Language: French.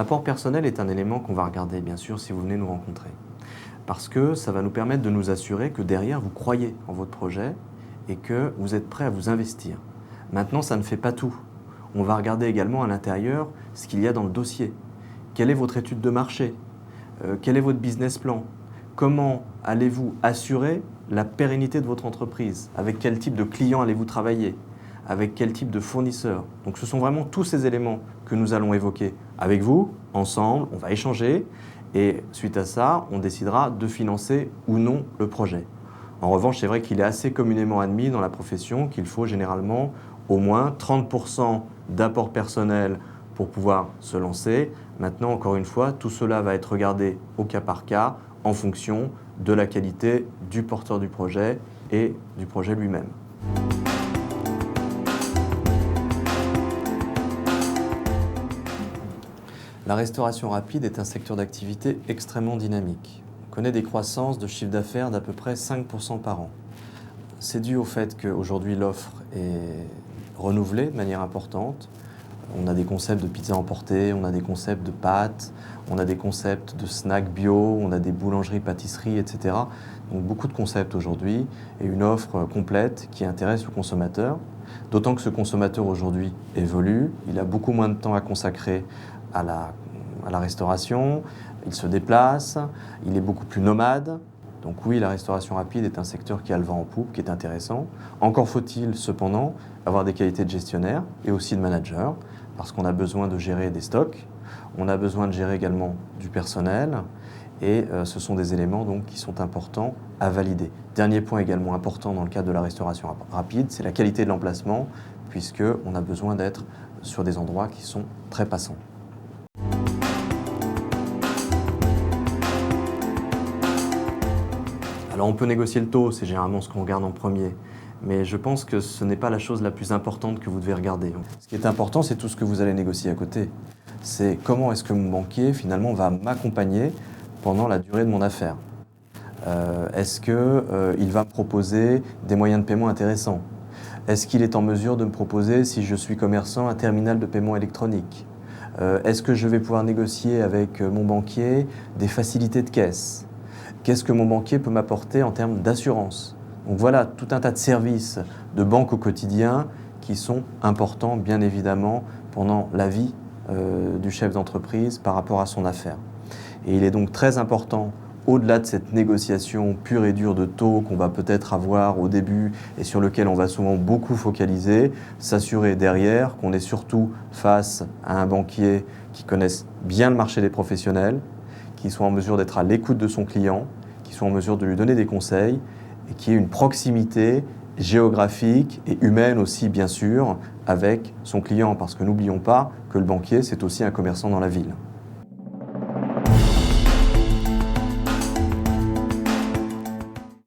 L'apport personnel est un élément qu'on va regarder, bien sûr, si vous venez nous rencontrer. Parce que ça va nous permettre de nous assurer que derrière, vous croyez en votre projet et que vous êtes prêt à vous investir. Maintenant, ça ne fait pas tout. On va regarder également à l'intérieur ce qu'il y a dans le dossier. Quelle est votre étude de marché? Quel est votre business plan? Comment allez-vous assurer la pérennité de votre entreprise? Avec quel type de clients allez-vous travailler? Avec quel type de fournisseurs? Donc ce sont vraiment tous ces éléments que nous allons évoquer avec vous, ensemble, on va échanger et suite à ça, on décidera de financer ou non le projet. En revanche, c'est vrai qu'il est assez communément admis dans la profession qu'il faut généralement au moins 30% d'apport personnel pour pouvoir se lancer. Maintenant, encore une fois, tout cela va être regardé au cas par cas en fonction de la qualité du porteur du projet et du projet lui-même. La restauration rapide est un secteur d'activité extrêmement dynamique. On connaît des croissances de chiffre d'affaires d'à peu près 5% par an. C'est dû au fait qu'aujourd'hui l'offre est renouvelée de manière importante. On a des concepts de pizza emportée, on a des concepts de pâtes, on a des concepts de snacks bio, on a des boulangeries, pâtisseries, etc. Donc beaucoup de concepts aujourd'hui et une offre complète qui intéresse le consommateur. D'autant que ce consommateur aujourd'hui évolue, il a beaucoup moins de temps à consacrer à la restauration, il se déplace, il est beaucoup plus nomade. Donc oui, la restauration rapide est un secteur qui a le vent en poupe, qui est intéressant. Encore faut-il cependant avoir des qualités de gestionnaire et aussi de manager, parce qu'on a besoin de gérer des stocks, on a besoin de gérer également du personnel, et ce sont des éléments donc, qui sont importants à valider. Dernier point également important dans le cadre de la restauration rapide, c'est la qualité de l'emplacement, puisqu'on a besoin d'être sur des endroits qui sont très passants. Alors on peut négocier le taux, c'est généralement ce qu'on regarde en premier, mais je pense que ce n'est pas la chose la plus importante que vous devez regarder. Ce qui est important, c'est tout ce que vous allez négocier à côté. C'est comment est-ce que mon banquier finalement va m'accompagner pendant la durée de mon affaire. Est-ce qu'il va me proposer des moyens de paiement intéressants? Est-ce qu'il est en mesure de me proposer, si je suis commerçant, un terminal de paiement électronique? Est-ce que je vais pouvoir négocier avec mon banquier des facilités de caisse? Qu'est-ce que mon banquier peut m'apporter en termes d'assurance? Donc voilà, tout un tas de services de banque au quotidien qui sont importants, bien évidemment, pendant la vie du chef d'entreprise par rapport à son affaire. Et il est donc très important, au-delà de cette négociation pure et dure de taux qu'on va peut-être avoir au début et sur lequel on va souvent beaucoup focaliser, s'assurer derrière qu'on est surtout face à un banquier qui connaisse bien le marché des professionnels, qui soit en mesure d'être à l'écoute de son client, qui soit en mesure de lui donner des conseils et qui ait une proximité géographique et humaine aussi, bien sûr, avec son client. Parce que n'oublions pas que le banquier, c'est aussi un commerçant dans la ville.